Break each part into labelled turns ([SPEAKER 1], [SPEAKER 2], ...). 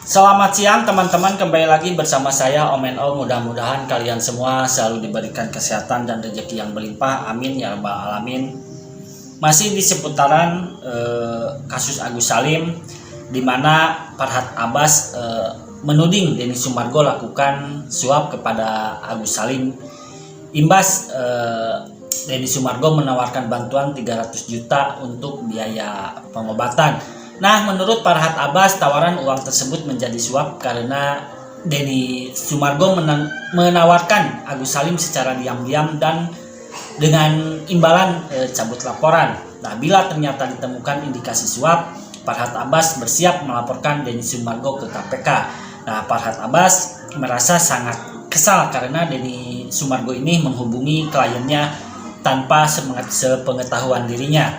[SPEAKER 1] Selamat siang teman-teman, kembali lagi bersama saya Om NO. Mudah-mudahan kalian semua selalu diberikan kesehatan dan rezeki yang berlimpah, amin ya rabbal alamin. Masih di seputaran kasus Agus Salim, di mana Farhad Abbas menuding Denny Sumargo lakukan suap kepada Agus Salim. Imbas Denny Sumargo menawarkan bantuan 300 juta untuk biaya pengobatan. Nah, menurut Farhad Abbas, tawaran uang tersebut menjadi suap karena Denny Sumargo menawarkan Agus Salim secara diam-diam dan dengan imbalan cabut laporan. Nah, bila ternyata ditemukan indikasi suap, Farhad Abbas bersiap melaporkan Denny Sumargo ke KPK. Nah, Farhad Abbas merasa sangat kesal karena Denny Sumargo ini menghubungi kliennya tanpa sepengetahuan dirinya.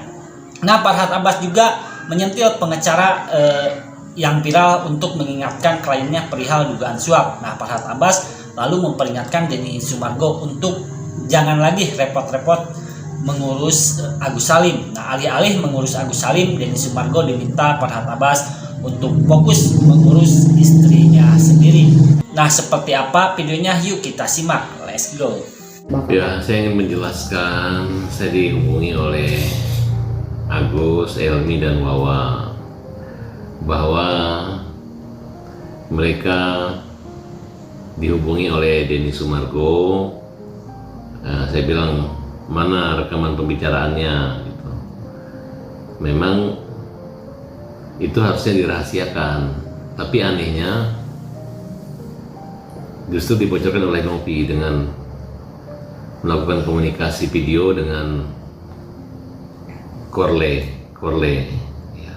[SPEAKER 1] Nah, Farhad Abbas juga menyentil pengacara yang viral untuk mengingatkan kliennya perihal dugaan suap. Nah, Farhad Abbas lalu memperingatkan Denny Sumargo untuk jangan lagi repot-repot mengurus Agus Salim. Nah, alih-alih mengurus Agus Salim, Denny Sumargo diminta Farhad Abbas untuk fokus mengurus istrinya sendiri. Nah, seperti apa videonya? Yuk kita simak. Let's go.
[SPEAKER 2] Ya, saya ingin menjelaskan, saya dihubungi oleh Agus, Elmi, dan Wawa bahwa mereka dihubungi oleh Denny Sumargo. Saya bilang, mana rekaman pembicaraannya gitu. Memang itu harusnya dirahasiakan, tapi anehnya justru dibocorkan oleh Nopi dengan melakukan komunikasi video dengan Korle. Ya.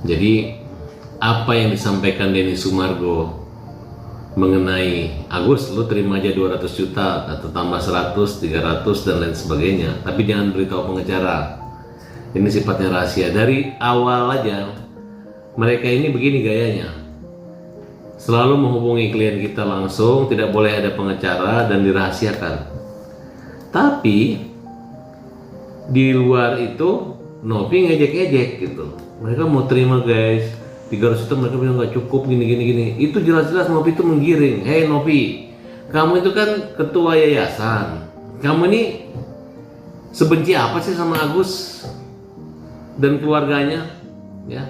[SPEAKER 2] Jadi apa yang disampaikan Denny Sumargo mengenai Agus, lu terima aja 200 juta atau tambah 100, 300 dan lain sebagainya, tapi jangan beritahu pengacara. Ini sifatnya rahasia. Dari awal aja mereka ini begini gayanya, selalu menghubungi klien kita langsung, tidak boleh ada pengacara dan dirahasiakan. Tapi di luar itu Nopi ngejek-ngejek gitu. Mereka mau terima guys 300 juta, mereka bilang nggak cukup gini. Itu jelas-jelas Nopi itu menggiring. Hei Nopi, kamu itu kan ketua yayasan, kamu ini sebenci apa sih sama Agus dan keluarganya? Ya,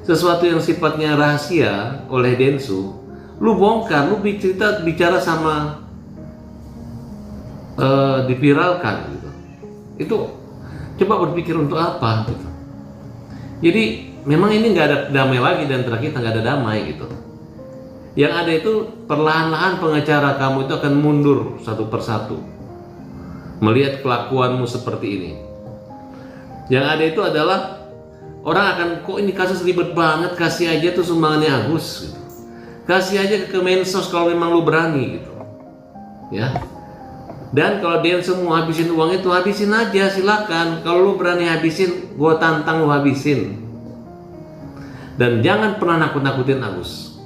[SPEAKER 2] sesuatu yang sifatnya rahasia oleh Densu, lu bongkar, lu bicara sama diviralkan gitu. Itu coba berpikir untuk apa gitu. Jadi memang ini nggak ada damai lagi, dan terakhir kita nggak ada damai gitu. Yang ada itu perlahan-lahan pengacara kamu itu akan mundur satu persatu melihat kelakuanmu seperti ini. Yang ada itu adalah orang akan, kok ini kasus ribet banget, kasih aja tuh sumbangannya Agus gitu. Kasih aja ke Kemensos kalau memang lu berani gitu ya. Dan kalau dia semua habisin uang itu, habisin aja, silakan. Kalau lu berani habisin, gua tantang lu habisin. Dan jangan pernah nakut-nakutin Agus.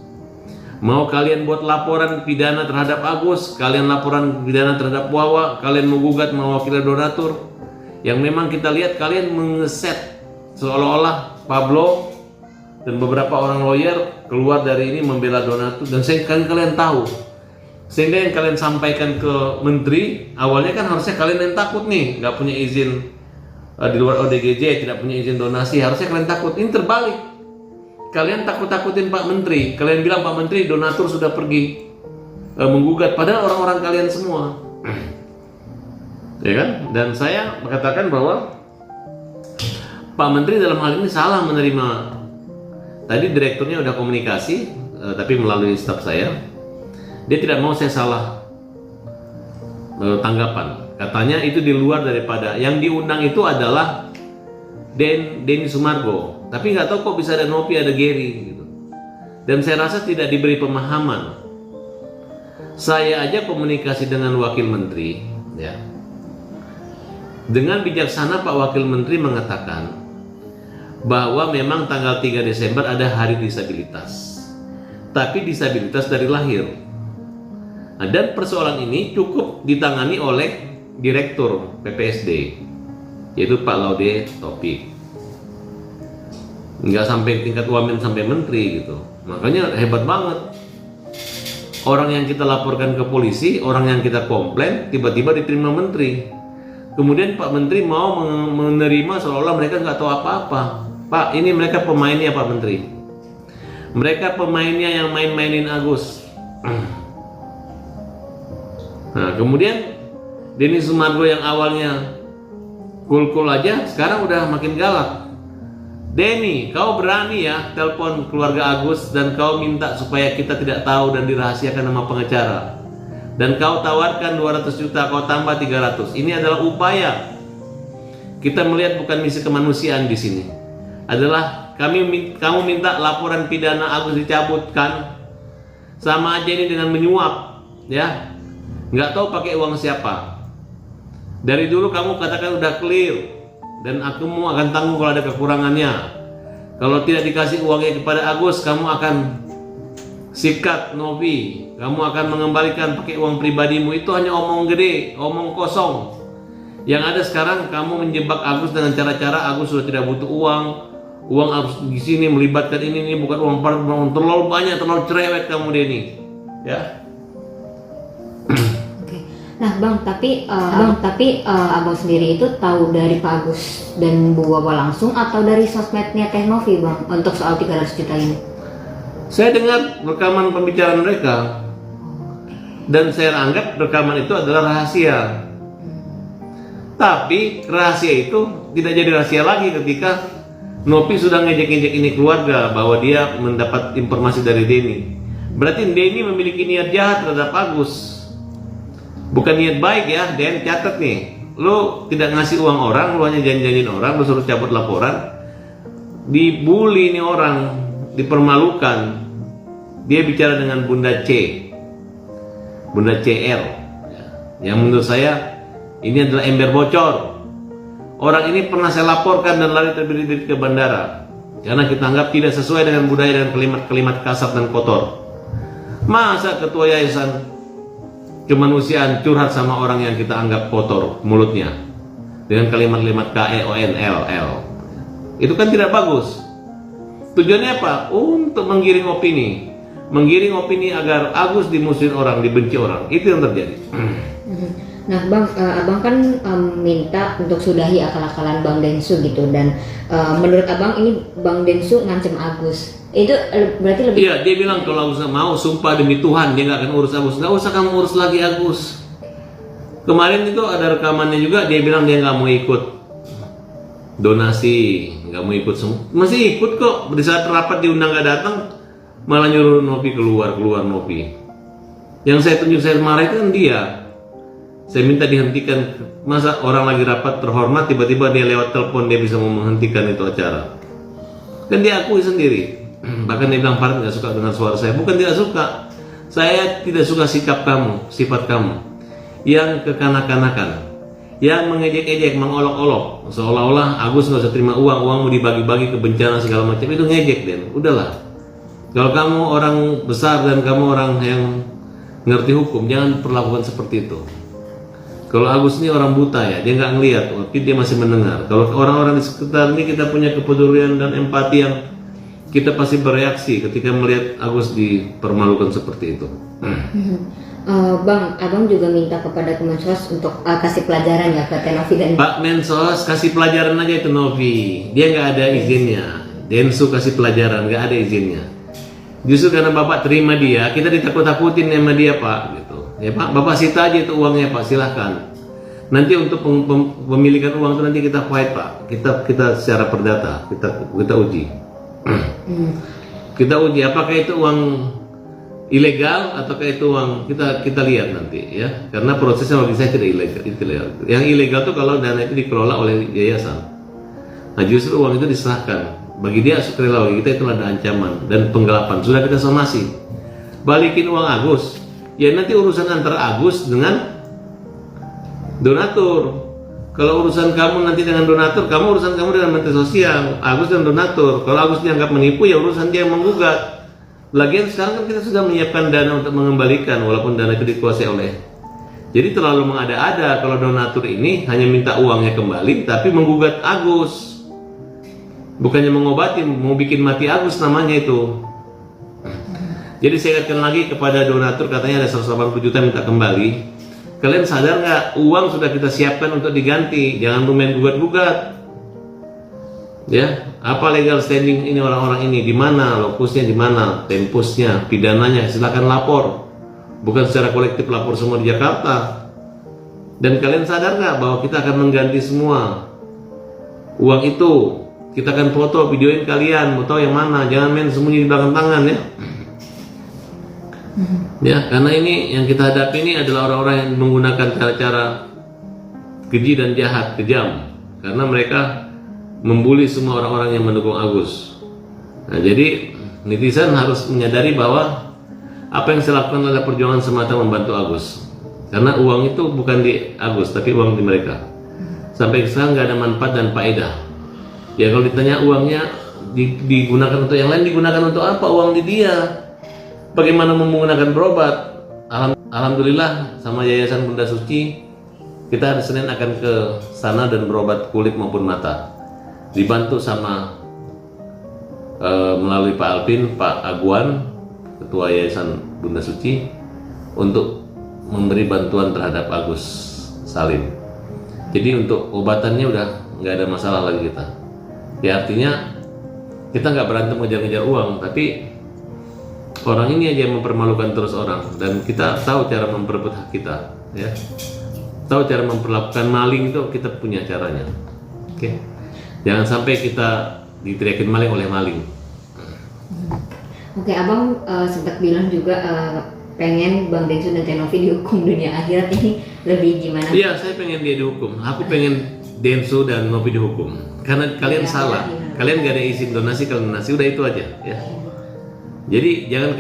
[SPEAKER 2] Mau kalian buat laporan pidana terhadap Agus, kalian laporan pidana terhadap Wawa, kalian menggugat mewakili donatur, yang memang kita lihat kalian mengeset seolah-olah Pablo dan beberapa orang lawyer keluar dari ini membela donatur, dan kalian tahu. Sehingga yang kalian sampaikan ke menteri awalnya kan harusnya kalian yang takut nih, nggak punya izin di luar ODGJ, tidak punya izin donasi, harusnya kalian takut. Ini terbalik, kalian takut-takutin Pak Menteri, kalian bilang Pak Menteri donatur sudah pergi menggugat, padahal orang-orang kalian semua. Ya kan? Dan saya mengatakan bahwa Pak Menteri dalam hal ini salah menerima. Tadi direkturnya udah komunikasi, tapi melalui staf saya. Dia tidak mau saya salah tanggapan. Katanya itu di luar daripada yang diundang itu adalah Denny Sumargo. Tapi nggak tahu kok bisa ada Nopi, ada Gary gitu. Dan saya rasa tidak diberi pemahaman. Saya aja komunikasi dengan wakil menteri, ya. Dengan bijaksana Pak Wakil Menteri mengatakan bahwa memang tanggal 3 Desember ada hari disabilitas. Tapi disabilitas dari lahir. Nah, dan persoalan ini cukup ditangani oleh Direktur PPSD, yaitu Pak Laude Topik. nggak sampai tingkat wamen sampai menteri gitu. Makanya hebat banget. Orang yang kita laporkan ke polisi, orang yang kita komplain, tiba-tiba diterima menteri. Kemudian Pak Menteri mau menerima seolah-olah mereka nggak tahu apa-apa. Pak, ini mereka pemainnya Pak Menteri. Mereka pemainnya yang main-mainin Agus. Nah, kemudian Denny Sumargo yang awalnya cool-cool aja, sekarang udah makin galak. Denny, kau berani ya telepon keluarga Agus dan kau minta supaya kita tidak tahu dan dirahasiakan nama pengacara. Dan kau tawarkan 200 juta, kau tambah 300. Ini adalah upaya. Kita melihat bukan misi kemanusiaan di sini. Adalah kamu minta laporan pidana Agus dicabutkan. Sama aja ini dengan menyuap, ya. Nggak tahu pakai uang siapa. Dari dulu kamu katakan udah clear. Dan aku mau akan tanggung kalau ada kekurangannya. Kalau tidak dikasih uangnya kepada Agus, kamu akan sikat Novi. Kamu akan mengembalikan pakai uang pribadimu. Itu hanya omong gede, omong kosong. Yang ada sekarang kamu menjebak Agus dengan cara-cara Agus sudah tidak butuh uang. Uang Agus di sini melibatkan ini bukan uang terlalu banyak, terlalu cerewet kamu Denny. Ya.
[SPEAKER 3] Nah Bang, tapi Abang sendiri itu tahu dari Pak Agus dan Bu Wawa langsung atau dari sosmednya Teh Novi Bang untuk soal 300 juta ini?
[SPEAKER 2] Saya dengar rekaman pembicaraan mereka dan saya anggap rekaman itu adalah rahasia. Tapi rahasia itu tidak jadi rahasia lagi ketika Novi sudah ngejek-ngejek ini keluarga bahwa dia mendapat informasi dari Denny. Berarti Denny memiliki niat jahat terhadap Agus. Bukan niat baik ya, Den, catat nih. Lu tidak ngasih uang orang, lu hanya janji-janjiin orang, lu suruh cabut laporan. Dibully nih orang, dipermalukan. Dia bicara dengan Bunda C. Bunda CL. Yang menurut saya ini adalah ember bocor. Orang ini pernah saya laporkan dan lari terbirit-birit ke bandara. Karena kita anggap tidak sesuai dengan budaya dan kalimat-kalimat kasar dan kotor. Masa ketua yayasan kemanusiaan curhat sama orang yang kita anggap kotor mulutnya dengan kalimat-kalimat KEONLL. Itu kan tidak bagus. Tujuannya apa? Untuk menggiring opini agar Agus dimusuhin orang, dibenci orang. Itu yang terjadi.
[SPEAKER 3] Nah Bang, Abang kan minta untuk sudahi akal-akalan Bang Densu gitu, dan menurut Abang ini Bang Densu ngancem Agus. Itu berarti lebih...
[SPEAKER 2] Iya, dia bilang kalau Agus mau sumpah demi Tuhan dia nggak akan urus Agus. Nggak usah kamu urus lagi Agus. Kemarin itu ada rekamannya juga, dia bilang dia nggak mau ikut donasi, nggak mau ikut semua. Masih ikut kok. Di saat rapat diundang nggak datang, malah nyuruh Novi keluar Novi. Yang saya tunjuk saya marah itu kan dia. Saya minta dihentikan. Masa orang lagi rapat terhormat tiba-tiba dia lewat telepon dia bisa menghentikan itu acara. Kan dia akui sendiri. Bahkan dia bilang Farid nggak suka dengan suara saya. Bukan tidak suka. Saya tidak suka sikap kamu, sifat kamu yang kekanak-kanakan, yang mengejek-ejek, mengolok-olok, seolah-olah Agus nggak usah terima uang mau dibagi-bagi ke bencana segala macam. Itu ngejek Den. Udahlah. Kalau kamu orang besar dan kamu orang yang ngerti hukum, jangan perlakukan seperti itu. Kalau Agus ini orang buta ya, dia nggak ngelihat, tapi dia masih mendengar. Kalau orang-orang di sekitar ini kita punya kepedulian dan empati yang kita pasti bereaksi ketika melihat Agus dipermalukan seperti itu.
[SPEAKER 3] Bang, Abang juga minta kepada Kemensos untuk kasih pelajaran ya ke Teh Novi dan
[SPEAKER 2] Pak Mensos kasih pelajaran aja itu Novi, dia nggak ada izinnya. Densu kasih pelajaran, nggak ada izinnya. Justru karena Bapak terima dia, kita ditakut-takutin sama dia Pak, gitu. Ya Pak, Bapak sita aja itu uangnya Pak, silahkan. Nanti untuk pemilikan uang itu nanti kita fight Pak, kita secara perdata, kita uji. Kita uji apakah itu uang ilegal ataukah itu uang kita lihat nanti ya, karena prosesnya bagi saya tidak ilegal. Yang ilegal tuh kalau dana itu dikelola oleh yayasan. Nah justru uang itu diserahkan bagi dia sukarela, bagi kita itu ada ancaman dan penggelapan. Sudah kita somasi, balikin uang Agus. Ya nanti urusan antara Agus dengan donatur. Kalau urusan kamu nanti dengan donatur, urusan kamu dengan Menteri Sosial, Agus dan donatur. Kalau Agus dianggap menipu, ya urusan dia yang menggugat. Lagian sekarang kan kita sudah menyiapkan dana untuk mengembalikan, walaupun dana itu dikuasai oleh. Jadi terlalu mengada-ada kalau donatur ini hanya minta uangnya kembali, tapi menggugat Agus. Bukannya mengobati, mau bikin mati Agus namanya itu. Jadi saya ingatkan lagi kepada donatur, katanya ada 180 juta minta kembali. Kalian sadar nggak, uang sudah kita siapkan untuk diganti, jangan lumayan gugat-gugat. Ya, apa legal standing ini orang-orang ini, di mana lokusnya, di mana tempusnya, pidananya, silakan lapor. Bukan secara kolektif lapor semua di Jakarta. Dan kalian sadar nggak bahwa kita akan mengganti semua uang itu. Kita akan foto, videoin kalian, mau tahu yang mana, jangan main sembunyi di belakang tangan ya. Ya, karena ini yang kita hadapi ini adalah orang-orang yang menggunakan cara-cara keji dan jahat, kejam. Karena mereka membuli semua orang-orang yang mendukung Agus. Nah, jadi netizen harus menyadari bahwa apa yang saya lakukan adalah perjuangan semata membantu Agus. Karena uang itu bukan di Agus, tapi uang di mereka. Sampai sekarang nggak ada manfaat dan faedah. Ya kalau ditanya uangnya digunakan untuk yang lain, digunakan untuk apa uang di dia? Bagaimana menggunakan berobat? Alhamdulillah sama Yayasan Bunda Suci, kita hari Senin akan ke sana dan berobat kulit maupun mata. Dibantu sama melalui Pak Alvin, Pak Aguan, Ketua Yayasan Bunda Suci, untuk memberi bantuan terhadap Agus Salim. Jadi untuk obatannya udah nggak ada masalah lagi kita. Ya artinya kita nggak berantem ngejar-ngejar uang, tapi orang ini aja yang mempermalukan terus orang, dan kita tahu cara memperebut hak kita, ya. Tahu cara memperlakukan maling itu kita punya caranya. Oke. Jangan sampai kita diteriakin maling oleh maling.
[SPEAKER 3] Oke, Abang sempat bilang juga pengen Bang Densu dan Teh Novi dihukum dunia akhirat, ini lebih gimana?
[SPEAKER 2] Iya, saya pengen dia dihukum. Aku pengen Densu dan Novi dihukum. Karena kalian salah. Kalian gak ada izin donasi, kalian donasi, udah itu aja, ya. Jadi jangan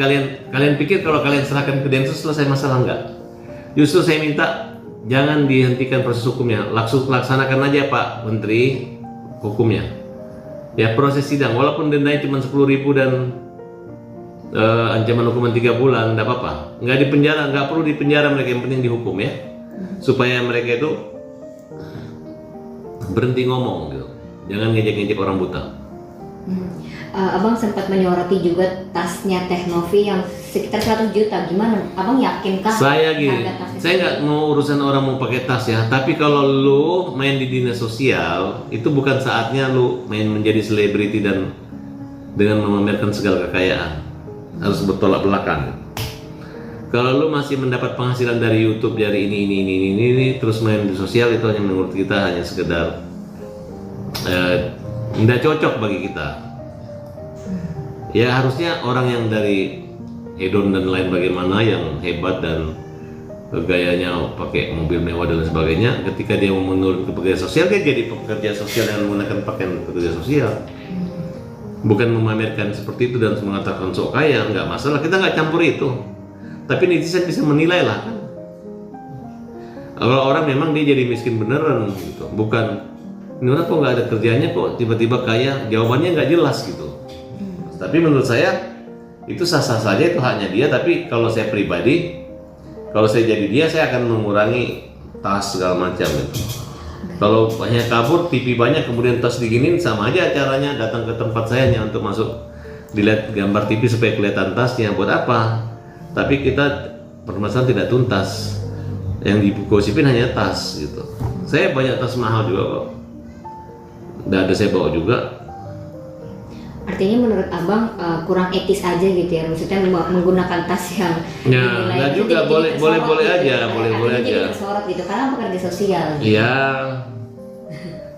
[SPEAKER 2] kalian pikir kalau kalian serahkan ke Densus selesai masalah, enggak. Justru saya minta jangan dihentikan proses hukumnya, laksanakan aja Pak Menteri hukumnya. Ya proses sidang, walaupun dendanya cuma 10.000 dan ancaman hukuman 3 bulan, enggak apa-apa. Enggak dipenjara, enggak perlu dipenjara mereka, yang penting dihukum ya. Supaya mereka itu berhenti ngomong gitu. Jangan ngejek-ngejek orang buta.
[SPEAKER 3] Abang sempat menyoroti juga tasnya Teh Novi yang sekitar 100 juta. Gimana? Abang yakinkah?
[SPEAKER 2] Saya gini,
[SPEAKER 3] harga tasnya
[SPEAKER 2] saya nggak mau urusan orang mau pakai tas ya. Tapi kalau lu main di dinas sosial, itu bukan saatnya lu main menjadi selebriti dan dengan memamerkan segala kekayaan. Harus bertolak belakang. Kalau lu masih mendapat penghasilan dari YouTube dari ini, terus main di sosial, itu hanya menurut kita hanya sekedar tidak cocok bagi kita. Ya harusnya orang yang dari hedon dan lain bagaimana yang hebat dan gayanya pakai mobil mewah dan sebagainya, ketika dia mau menurun ke pekerja sosial, dia jadi pekerja sosial yang menggunakan pakaian pekerja sosial. Bukan memamerkan seperti itu dan mengatakan sok kaya, nggak masalah, kita nggak campur itu. Tapi netizen bisa menilai lah kan. Kalau orang memang dia jadi miskin beneran gitu, bukan ini orang kok nggak ada kerjanya kok tiba-tiba kaya, jawabannya nggak jelas gitu. Tapi menurut saya itu sah-sah saja, itu haknya dia. Tapi kalau saya pribadi, kalau saya jadi dia, saya akan mengurangi tas segala macam gitu. Kalau banyak kabur, TV banyak, kemudian tas diginin, sama aja acaranya. Datang ke tempat saya hanya untuk masuk, dilihat gambar TV supaya kelihatan tasnya, buat apa? Tapi kita permasalahan tidak tuntas, yang digosipin hanya tas gitu. Saya banyak tas mahal juga kok, nggak ada saya bawa juga.
[SPEAKER 3] Artinya menurut Abang kurang etis aja gitu ya, maksudnya menggunakan tas yang
[SPEAKER 2] Ya, nggak juga, boleh aja, boleh aja.
[SPEAKER 3] Jadi tersorot gitu, karena pekerja sosial. Gitu.
[SPEAKER 2] Iya,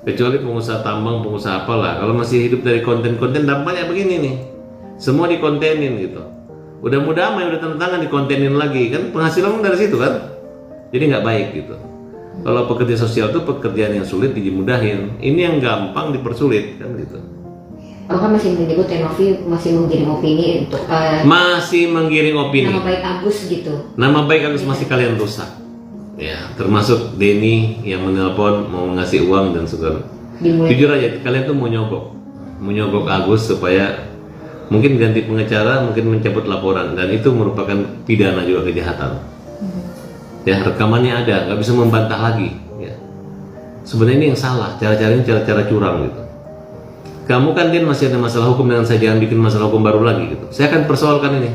[SPEAKER 2] kecuali pengusaha tambang, pengusaha apalah. Kalau masih hidup dari konten-konten, dampaknya begini nih, semua dikontenin gitu. Udah mudah amat, udah tanda tangan dikontenin lagi, kan penghasilan dari situ kan, jadi nggak baik gitu. Kalau pekerja sosial itu pekerjaan yang sulit dimudahin, ini yang gampang dipersulit kan gitu.
[SPEAKER 3] Abang kan masih menyebut Teh Novi masih menggiring opini untuk
[SPEAKER 2] masih menggiring opini.
[SPEAKER 3] nama baik Agus gitu.
[SPEAKER 2] Nama baik Agus masih kalian rusak. Ya, termasuk Denny yang menelpon mau ngasih uang dan segala. Jujur aja, kalian tuh mau nyogok Agus supaya mungkin ganti pengacara, mungkin mencabut laporan, dan itu merupakan pidana juga, kejahatan. Ya, rekamannya ada, nggak bisa membantah lagi. Ya. Sebenarnya ini yang salah, cara-caranya cara-cara curang gitu. kamu kan Din masih ada masalah hukum dengan saya, jangan bikin masalah hukum baru lagi gitu. Saya akan persoalkan ini,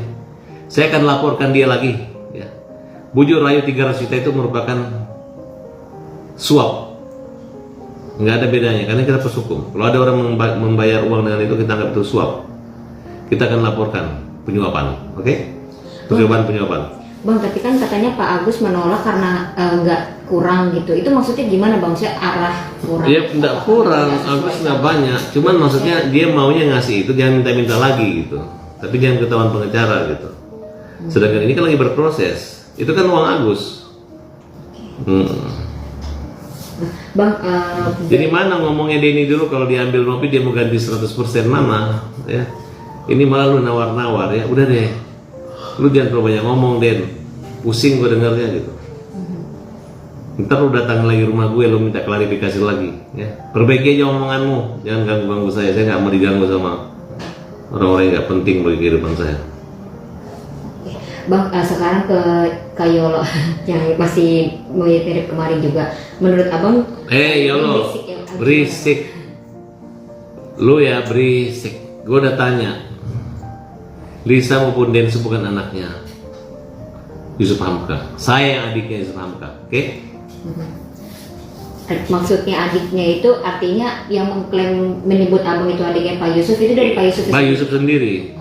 [SPEAKER 2] saya akan laporkan dia lagi ya. Bujur rayu 300 juta itu merupakan suap, nggak ada bedanya karena kita proses hukum. Kalau ada orang membayar uang dengan itu, kita anggap itu suap, kita akan laporkan penyuapan. Oke? Penyuapan.
[SPEAKER 3] Bang, tapi kan katanya Pak Agus menolak karena nggak kurang gitu. Itu maksudnya gimana Bang? Saya arah kurang.
[SPEAKER 2] Ya nggak kurang, Agus nggak banyak. Cuman maksudnya dia maunya ngasih itu, jangan minta-minta lagi gitu. Tapi jangan ketahuan pengecara gitu. Sedangkan ini kan lagi berproses. Itu kan uang Agus.
[SPEAKER 3] Bang,
[SPEAKER 2] Jadi mana ngomongnya Denny dulu kalau diambil Nopi dia mau ganti 100% mana ya. Ini malah lu nawar-nawar ya. Udah deh. Lu jangan terlalu banyak ngomong Den. Pusing gue dengarnya gitu. Ntar lu datang lagi rumah gue, lu minta klarifikasi lagi ya. Perbaiki aja omonganmu. Jangan ganggu-ganggu saya. Saya nggak mau diganggu sama orang-orang yang nggak penting bagi kehidupan saya.
[SPEAKER 3] Bang, sekarang ke Kayolo yang masih mirip kemarin juga. Menurut Abang,
[SPEAKER 2] Yolo, berisik. Lu ya berisik. Gue udah tanya. Lisa maupun Densu bukan anaknya Yusuf Hamka. Saya yang adiknya Yusuf Hamka. Oke?
[SPEAKER 3] Maksudnya adiknya itu artinya yang mengklaim menyebut Abang itu adiknya Pak Yusuf itu dari Pak Yusuf.
[SPEAKER 2] Pak Yusuf sendiri.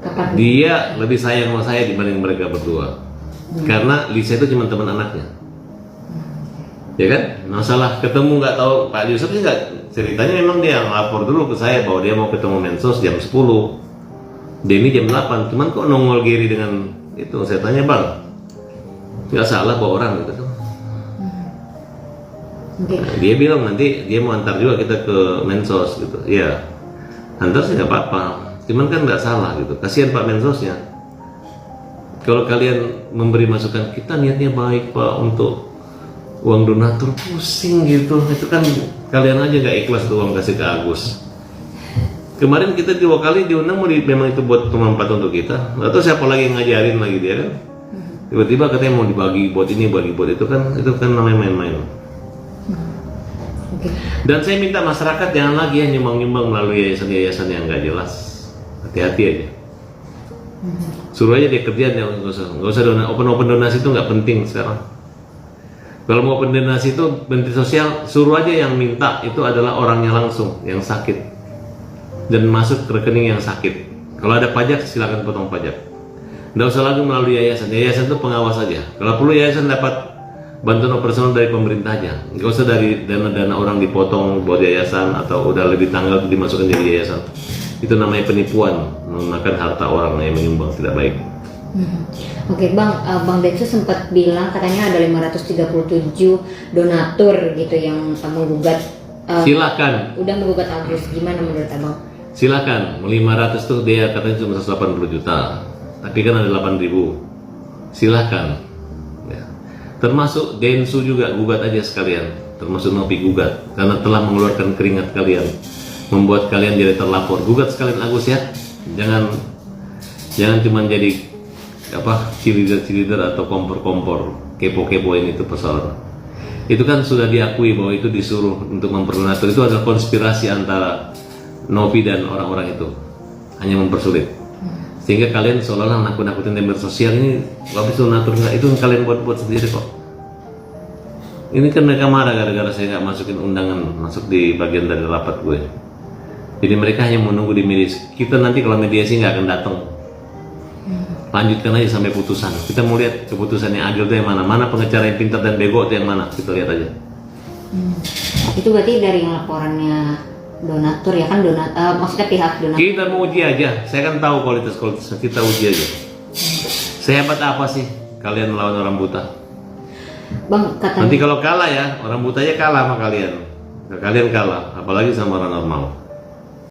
[SPEAKER 3] Kapan?
[SPEAKER 2] Dia lebih sayang sama saya dibanding mereka berdua. Karena Lisa itu cuma teman anaknya. Ya kan? Masalah ketemu nggak tahu Pak Yusuf sih nggak, ceritanya memang dia ngelapor dulu ke saya bahwa dia mau ketemu Mensos jam 10. Denny jam 8. Cuman kok nongol Giri dengan itu? Saya tanya, Bang, nggak salah bawa orang gitu tuh. Dia bilang nanti dia mau antar juga kita ke Mensos gitu. Ya, antar sih nggak apa-apa. Cuman kan nggak salah gitu. Kasihan Pak Mensosnya. Kalau kalian memberi masukan, kita niatnya baik Pak untuk uang donatur, pusing gitu. Itu kan kalian aja nggak ikhlas tuh uang kasih ke Agus. Kemarin kita 2 kali diundang, memang itu buat bermanfaat untuk kita. Atau siapa lagi yang ngajarin lagi dia kan? Tiba-tiba katanya mau dibagi buat ini, bagi buat itu kan namanya main-main. Dan saya minta masyarakat jangan lagi ya nyumbang-nyumbang melalui yayasan-yayasan yang nggak jelas. Hati-hati aja. Suruh aja dia kerjaan ya, nggak usah open donasi itu nggak penting sekarang. Kalau mau open donasi itu menteri sosial, suruh aja yang minta itu adalah orangnya langsung yang sakit dan masuk ke rekening yang sakit. Kalau ada pajak silakan potong pajak. Nggak usah lagi melalui yayasan. Yayasan itu pengawas aja. Kalau perlu yayasan dapat bantuan operasional dari pemerintah aja. Nggak usah dari dana-dana orang dipotong buat yayasan atau udah lebih tanggal dimasukkan jadi yayasan. Itu namanya penipuan, menggunakan harta orang yang menyumbang, tidak baik.
[SPEAKER 3] Oke Bang, Bang Densu sempat bilang katanya ada 537 donatur gitu yang menggugat.
[SPEAKER 2] Silakan.
[SPEAKER 3] Udah menggugat Agus, gimana menurut Abang?
[SPEAKER 2] Silakan, 500 tuh dia katanya cuma 180 juta, tapi kan ada 8.000. Silakan. Ya. Termasuk Densu juga gugat aja sekalian, termasuk Nopi gugat, karena telah mengeluarkan keringat kalian, membuat kalian jadi terlapor. Gugat sekalian Agus ya, jangan cuma jadi cheerleader atau kompor-kompor kepo-kepoin itu persoalan. Itu kan sudah diakui bahwa itu disuruh untuk memperdonatur. Itu adalah konspirasi antara Nopi dan orang-orang itu, hanya mempersulit. Sehingga kalian seolah-olah nakut-nakutin member sosial ini, habis donatur nggak, itu kalian buat sendiri kok. Ini kan mereka marah gara-gara saya nggak masukin undangan masuk di bagian dari rapat gue. Jadi mereka hanya menunggu di mediasi. Kita nanti kalau mediasi nggak akan datang. Lanjutkan aja sampai putusan. Kita mau lihat keputusan yang adil itu yang mana. Mana pengacara yang pintar dan bego itu yang mana. Kita lihat aja.
[SPEAKER 3] Itu berarti dari laporannya donatur ya kan, maksudnya pihak donatur.
[SPEAKER 2] Kita mau uji aja. Saya kan tahu kualitas kita uji aja. Sehebat apa sih kalian melawan orang buta?
[SPEAKER 3] Bang, katanya
[SPEAKER 2] Nanti kalau kalah ya, orang buta aja kalah sama kalian. Kalian kalah, apalagi sama orang normal.